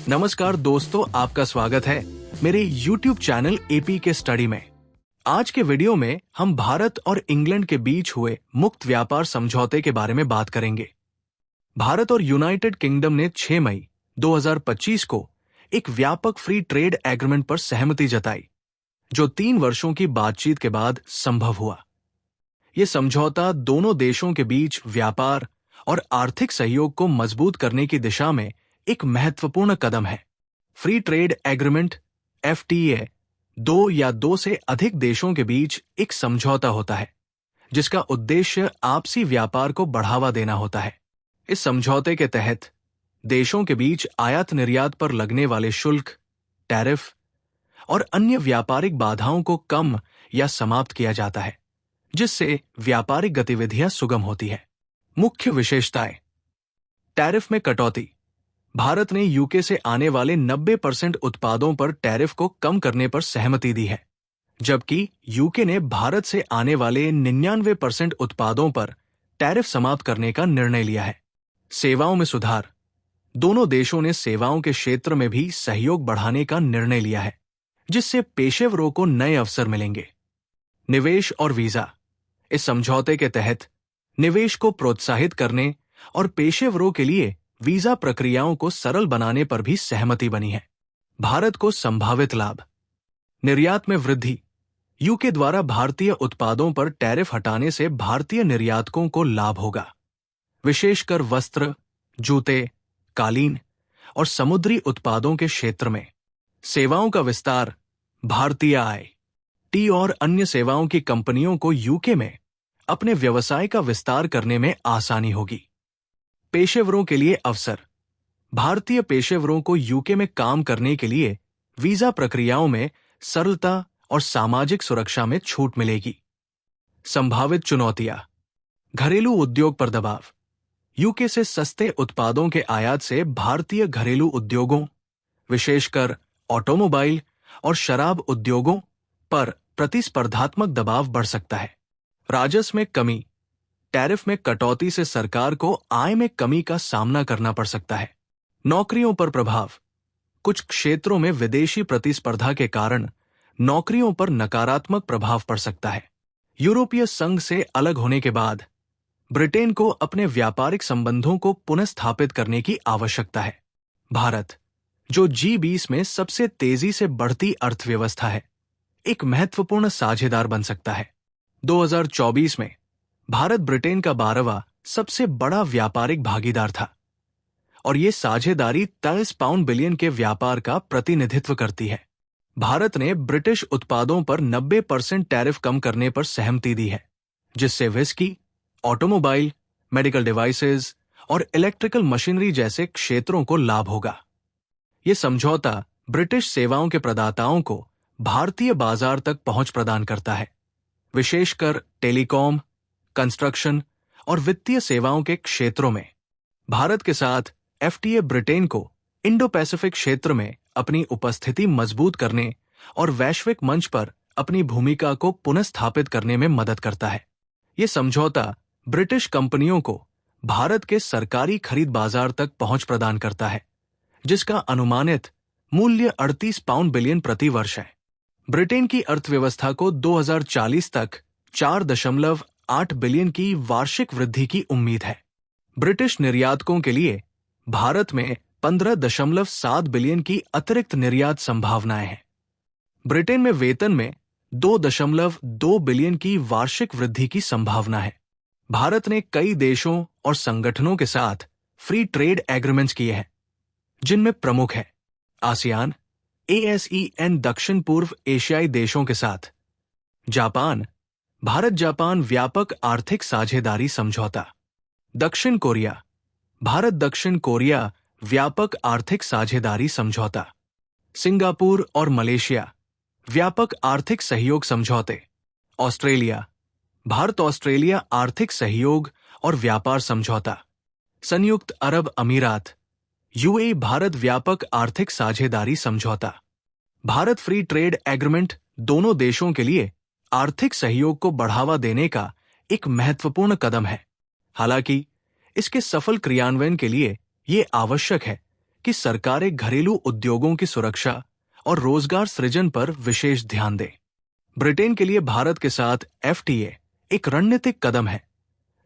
नमस्कार दोस्तों, आपका स्वागत है मेरे YouTube चैनल एपी के स्टडी में। आज के वीडियो में हम भारत और इंग्लैंड के बीच हुए मुक्त व्यापार समझौते के बारे में बात करेंगे। भारत और यूनाइटेड किंगडम ने 6 मई 2025 को एक व्यापक फ्री ट्रेड एग्रीमेंट पर सहमति जताई, जो 3 वर्षों की बातचीत के बाद संभव हुआ। ये समझौता दोनों देशों के बीच व्यापार और आर्थिक सहयोग को मजबूत करने की दिशा में एक महत्वपूर्ण कदम है। फ्री ट्रेड एग्रीमेंट FTA 2 या 2 से अधिक देशों के बीच एक समझौता होता है, जिसका उद्देश्य आपसी व्यापार को बढ़ावा देना होता है। इस समझौते के तहत देशों के बीच आयात निर्यात पर लगने वाले शुल्क, टैरिफ और अन्य व्यापारिक बाधाओं को कम या समाप्त किया जाता है, जिससे व्यापारिक गतिविधियां सुगम होती है। मुख्य विशेषताएं: टैरिफ में कटौती। भारत ने यूके से आने वाले 90% उत्पादों पर टैरिफ को कम करने पर सहमति दी है, जबकि यूके ने भारत से आने वाले 99% उत्पादों पर टैरिफ समाप्त करने का निर्णय लिया है। सेवाओं में सुधार। दोनों देशों ने सेवाओं के क्षेत्र में भी सहयोग बढ़ाने का निर्णय लिया है, जिससे पेशेवरों को नए अवसर मिलेंगे। निवेश और वीजा। इस समझौते के तहत निवेश को प्रोत्साहित करने और पेशेवरों के लिए वीजा प्रक्रियाओं को सरल बनाने पर भी सहमति बनी है। भारत को संभावित लाभ। निर्यात में वृद्धि। यूके द्वारा भारतीय उत्पादों पर टैरिफ हटाने से भारतीय निर्यातकों को लाभ होगा, विशेषकर वस्त्र, जूते, कालीन और समुद्री उत्पादों के क्षेत्र में। सेवाओं का विस्तार। भारतीय IT और अन्य सेवाओं की कंपनियों को यूके में अपने व्यवसाय का विस्तार करने में आसानी होगी। पेशेवरों के लिए अवसर। भारतीय पेशेवरों को यूके में काम करने के लिए वीजा प्रक्रियाओं में सरलता और सामाजिक सुरक्षा में छूट मिलेगी। संभावित चुनौतियां। घरेलू उद्योग पर दबाव। यूके से सस्ते उत्पादों के आयात से भारतीय घरेलू उद्योगों, विशेषकर ऑटोमोबाइल और शराब उद्योगों पर प्रतिस्पर्धात्मक दबाव बढ़ सकता है। राजस्व में कमी। टैरिफ में कटौती से सरकार को आय में कमी का सामना करना पड़ सकता है। नौकरियों पर प्रभाव। कुछ क्षेत्रों में विदेशी प्रतिस्पर्धा के कारण नौकरियों पर नकारात्मक प्रभाव पड़ सकता है। यूरोपीय संघ से अलग होने के बाद ब्रिटेन को अपने व्यापारिक संबंधों को पुनर्स्थापित करने की आवश्यकता है। भारत, जो G20 में सबसे तेजी से बढ़ती अर्थव्यवस्था है, एक महत्वपूर्ण साझेदार बन सकता है। 2024 में भारत ब्रिटेन का 12वां सबसे बड़ा व्यापारिक भागीदार था और ये साझेदारी 23 पाउंड बिलियन के व्यापार का प्रतिनिधित्व करती है। भारत ने ब्रिटिश उत्पादों पर 90% टैरिफ कम करने पर सहमति दी है, जिससे विस्की, ऑटोमोबाइल, मेडिकल डिवाइसेज और इलेक्ट्रिकल मशीनरी जैसे क्षेत्रों को लाभ होगा। ये समझौता ब्रिटिश सेवाओं के प्रदाताओं को भारतीय बाजार तक पहुंच प्रदान करता है, विशेषकर टेलीकॉम, कंस्ट्रक्शन और वित्तीय सेवाओं के क्षेत्रों में। भारत के साथ FTA ब्रिटेन को इंडो पैसिफिक क्षेत्र में अपनी उपस्थिति मजबूत करने और वैश्विक मंच पर अपनी भूमिका को पुनर्स्थापित करने में मदद करता है। ये समझौता ब्रिटिश कंपनियों को भारत के सरकारी खरीद बाजार तक पहुंच प्रदान करता है, जिसका अनुमानित मूल्य 38 पाउंड बिलियन प्रति वर्ष है। ब्रिटेन की अर्थव्यवस्था को 2040 तक 4.8 बिलियन की वार्षिक वृद्धि की उम्मीद है। ब्रिटिश निर्यातकों के लिए भारत में 15.7 बिलियन की अतिरिक्त निर्यात संभावनाएं हैं। ब्रिटेन में वेतन में 2.2 बिलियन की वार्षिक वृद्धि की संभावना है। भारत ने कई देशों और संगठनों के साथ फ्री ट्रेड एग्रीमेंट्स किए हैं, जिनमें प्रमुख है आसियान, ASEAN दक्षिण पूर्व एशियाई देशों के साथ, जापान, भारत जापान व्यापक आर्थिक साझेदारी समझौता, दक्षिण कोरिया, भारत दक्षिण कोरिया व्यापक आर्थिक साझेदारी समझौता, सिंगापुर और मलेशिया व्यापक आर्थिक सहयोग समझौते, ऑस्ट्रेलिया, भारत ऑस्ट्रेलिया आर्थिक सहयोग और व्यापार समझौता, संयुक्त अरब अमीरात UAE भारत व्यापक आर्थिक साझेदारी समझौता। भारत फ्री ट्रेड एग्रीमेंट दोनों देशों के लिए आर्थिक सहयोग को बढ़ावा देने का एक महत्वपूर्ण कदम है। हालांकि इसके सफल क्रियान्वयन के लिए ये आवश्यक है कि सरकारें घरेलू उद्योगों की सुरक्षा और रोजगार सृजन पर विशेष ध्यान दें। ब्रिटेन के लिए भारत के साथ एफटीए एक रणनीतिक कदम है,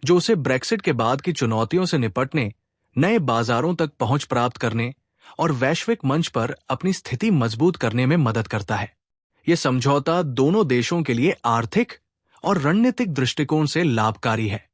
जो उसे ब्रेक्सिट के बाद की चुनौतियों से निपटने, नए बाजारों तक पहुंच प्राप्त करने और वैश्विक मंच पर अपनी स्थिति मजबूत करने में मदद करता है। यह समझौता दोनों देशों के लिए आर्थिक और रणनीतिक दृष्टिकोण से लाभकारी है।